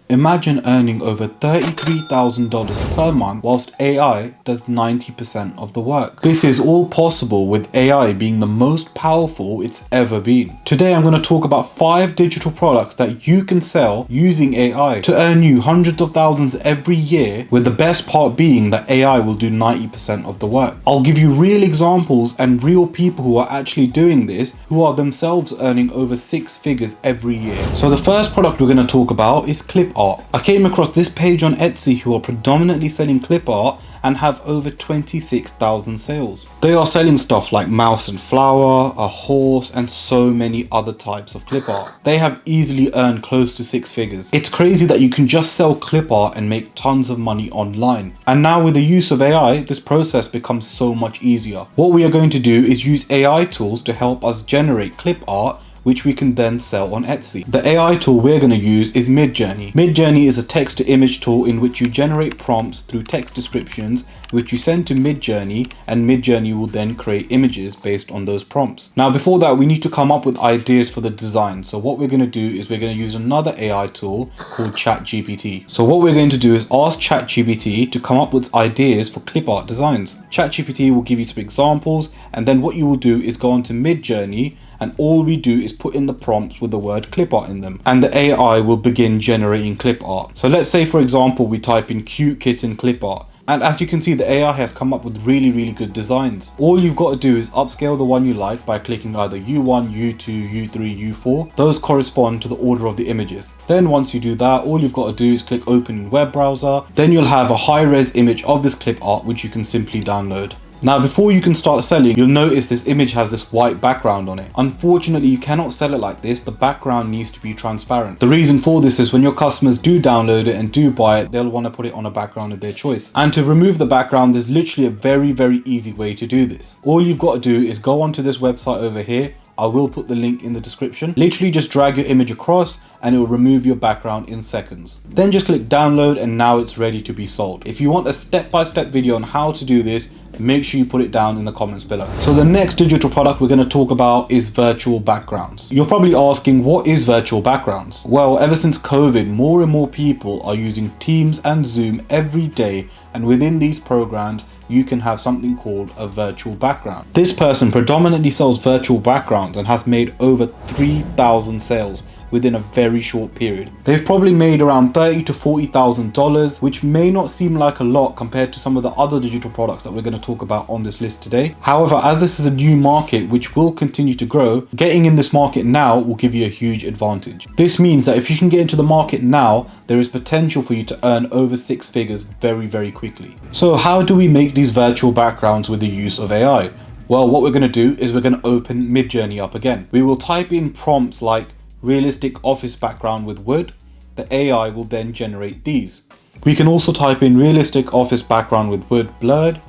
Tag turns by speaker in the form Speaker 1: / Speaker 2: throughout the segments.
Speaker 1: Imagine earning over $33,000 per month whilst AI does 90% of the work. This is all possible with AI being the most powerful it's ever been. Today I'm going to talk about 5 digital products that you can sell using AI to earn you hundreds of thousands every year, with the best part being that AI will do 90% of the work. I'll give you real examples and real people who are actually doing this, who are themselves earning over 6 figures every year. So the first product we're going to talk about is clip art. I came across this page on Etsy who are predominantly selling clip art and have over 26,000 sales. They are selling stuff like mouse and flower, a horse, and so many other types of clip art. They have easily earned close to 6 figures. It's crazy that you can just sell clip art and make tons of money online. And now with the use of AI, this process becomes so much easier. What we are going to do is use AI tools to help us generate clip art, which we can then sell on Etsy. The AI tool we're going to use is Midjourney. Midjourney is a text to image tool in which you generate prompts through text descriptions, which you send to Midjourney, and Midjourney will then create images based on those prompts. Now before that, we need to come up with ideas for the design. So what we're going to do is we're going to use another AI tool called ChatGPT. So what we're going to do is ask ChatGPT to come up with ideas for clip art designs. ChatGPT will give you some examples, and then what you will do is go onto Midjourney, and all we do is put in the prompts with the word clip art in them, and the AI will begin generating clip art. So let's say for example we type in cute kitten clip art, and as you can see, the AI has come up with really good designs. All you've got to do is upscale the one you like by clicking either U1, U2, U3, U4. Those correspond to the order of the images. Then once you do that, all you've got to do is click open in web browser. Then you'll have a high-res image of this clip art which you can simply download. Now before you can start selling, you'll notice this image has this white background on it. Unfortunately, you cannot sell it like this. The background needs to be transparent. The reason for this is when your customers do download it and do buy it, they'll want to put it on a background of their choice. And to remove the background, there's literally a very easy way to do this. All you've got to do is go onto this website over here. I will put the link in the description. Literally just drag your image across and it will remove your background in seconds. Then just click download and now it's ready to be sold. If you want a step-by-step video on how to do this, make sure you put it down in the comments below. So the next digital product we're going to talk about is virtual backgrounds. You're probably asking, what is virtual backgrounds? Well, ever since COVID, more and more people are using Teams and Zoom every day, and within these programs you can have something called a virtual background. This person predominantly sells virtual backgrounds and has made over 3,000 sales within a very short period. They've probably made around $30,000 to $40,000, which may not seem like a lot compared to some of the other digital products that we're going to talk about on this list today. However, as this is a new market which will continue to grow, getting in this market now will give you a huge advantage. This means that if you can get into the market now, there is potential for you to earn over 6 figures very quickly. So how do we make these virtual backgrounds with the use of AI? Well, what we're going to do is we're going to open Midjourney up again. We will type in prompts like realistic office background with wood. The AI will then generate these. We can also type in realistic office background with wood blurred,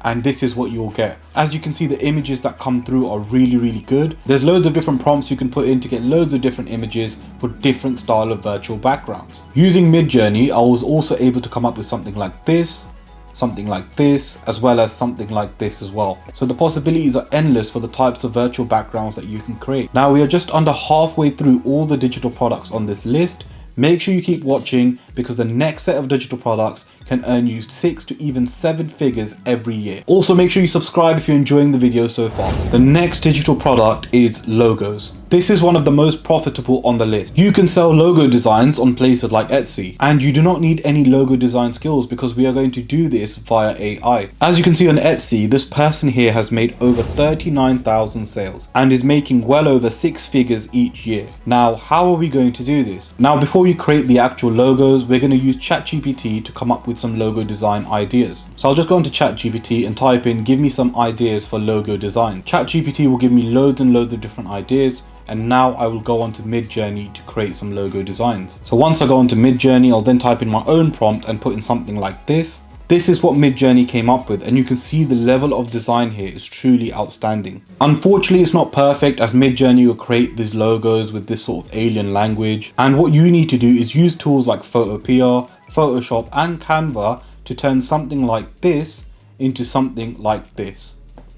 Speaker 1: and this is what you'll get. As you can see, the images that come through are really good. There's loads of different prompts you can put in to get loads of different images for different style of virtual backgrounds. Using Midjourney, I was also able to come up with something like this, something like this, as well as something like this as well. So the possibilities are endless for the types of virtual backgrounds that you can create. Now we are just under halfway through all the digital products on this list. Make sure you keep watching, because the next set of digital products can earn you 6 to even 7 figures every year. Also make sure you subscribe if you're enjoying the video so far. The next digital product is logos. This is one of the most profitable on the list. You can sell logo designs on places like Etsy, and you do not need any logo design skills because we are going to do this via AI. As you can see on Etsy, this person here has made over 39,000 sales and is making well over 6 figures each year. Now, how are we going to do this? Now, before we create the actual logos, we're going to use ChatGPT to come up with some logo design ideas. So I'll just go into ChatGPT and type in, give me some ideas for logo design. ChatGPT will give me loads and loads of different ideas. And now I will go onto Midjourney to create some logo designs. So once I go onto Midjourney, I'll then type in my own prompt and put in something like this. This is what Midjourney came up with, and you can see the level of design here is truly outstanding. Unfortunately, it's not perfect, as Midjourney will create these logos with this sort of alien language. And what you need to do is use tools like Photopea, Photoshop and Canva to turn something like this into something like this.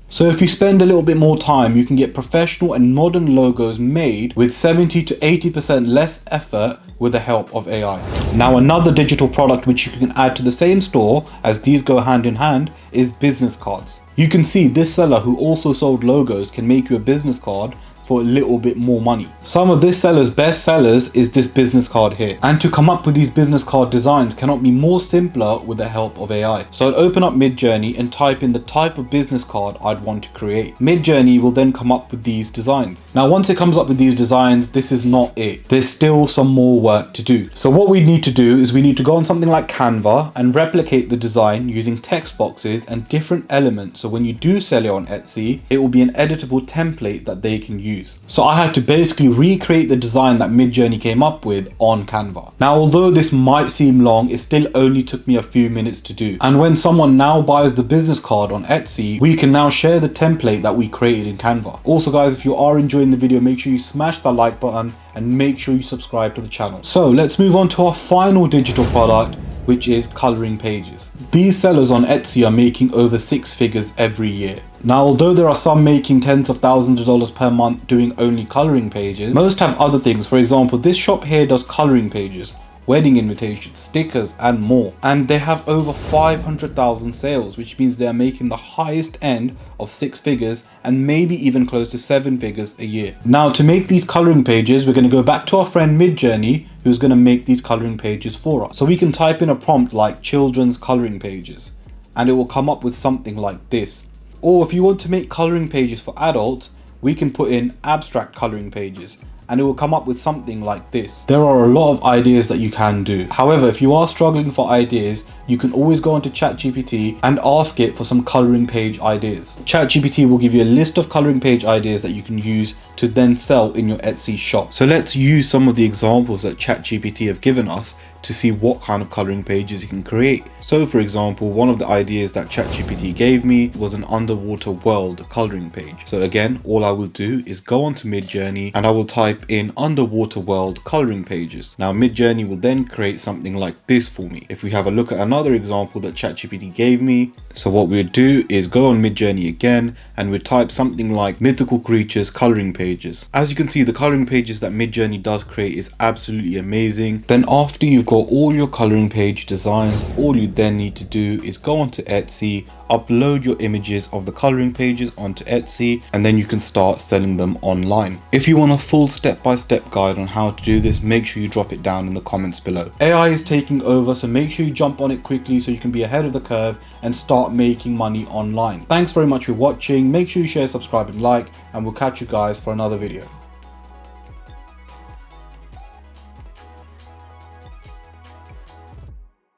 Speaker 1: So if you spend a little bit more time, you can get professional and modern logos made with 70 to 80% less effort with the help of AI. Now another digital product which you can add to the same store, as these go hand in hand, is business cards. You can see this seller who also sold logos can make you a business card for a little bit more money. Some of this seller's best sellers is this business card here. And to come up with these business card designs cannot be more simpler with the help of AI. So I'd open up Midjourney and type in the type of business card I'd want to create. Midjourney will then come up with these designs. Now once it comes up with these designs, this is not it. There's still some more work to do. So what we need to do is we need to go on something like Canva and replicate the design using text boxes and different elements. So when you do sell it on Etsy, it will be an editable template that they can use. So I had to basically recreate the design that Midjourney came up with on Canva. Now although this might seem long, it still only took me a few minutes to do. And when someone now buys the business card on Etsy, we can now share the template that we created in Canva. Also guys, if you are enjoying the video, make sure you smash that like button and make sure you subscribe to the channel. So let's move on to our final digital product, which is coloring pages. These sellers on Etsy are making over 6 figures every year. Now, although there are some making tens of thousands of dollars per month doing only coloring pages, most have other things. For example, this shop here does coloring pages, wedding invitations, stickers and more. And they have over 500,000 sales, which means they are making the highest end of 6 figures and maybe even close to 7 figures a year. Now to make these coloring pages, we're going to go back to our friend Midjourney, who's going to make these coloring pages for us. So we can type in a prompt like children's coloring pages and it will come up with something like this. Or if you want to make coloring pages for adults, we can put in abstract coloring pages and it will come up with something like this. There are a lot of ideas that you can do. However, if you are struggling for ideas, you can always go onto ChatGPT and ask it for some coloring page ideas. ChatGPT will give you a list of coloring page ideas that you can use to then sell in your Etsy shop. So let's use some of the examples that ChatGPT have given us to see what kind of coloring pages you can create. So for example, one of the ideas that ChatGPT gave me was an underwater world coloring page. So again, all I will do is go onto Midjourney and I will type in underwater world coloring pages. Now Midjourney will then create something like this for me. If we have a look at another example that ChatGPT gave me, so what we'd do is go on Midjourney again and we'd type something like mythical creatures coloring pages. As you can see, the coloring pages that Midjourney does create is absolutely amazing. Then after you've got all your coloring page designs, all you then need to do is go onto Etsy, upload your images of the coloring pages onto Etsy, and then you can start selling them online. If you want a full step-by-step guide on how to do this, make sure you drop it down in the comments below. AI is taking over, so make sure you jump on it quickly so you can be ahead of the curve and start making money online. Thanks very much for watching. Make sure you share, subscribe and like, and we'll catch you guys for another video.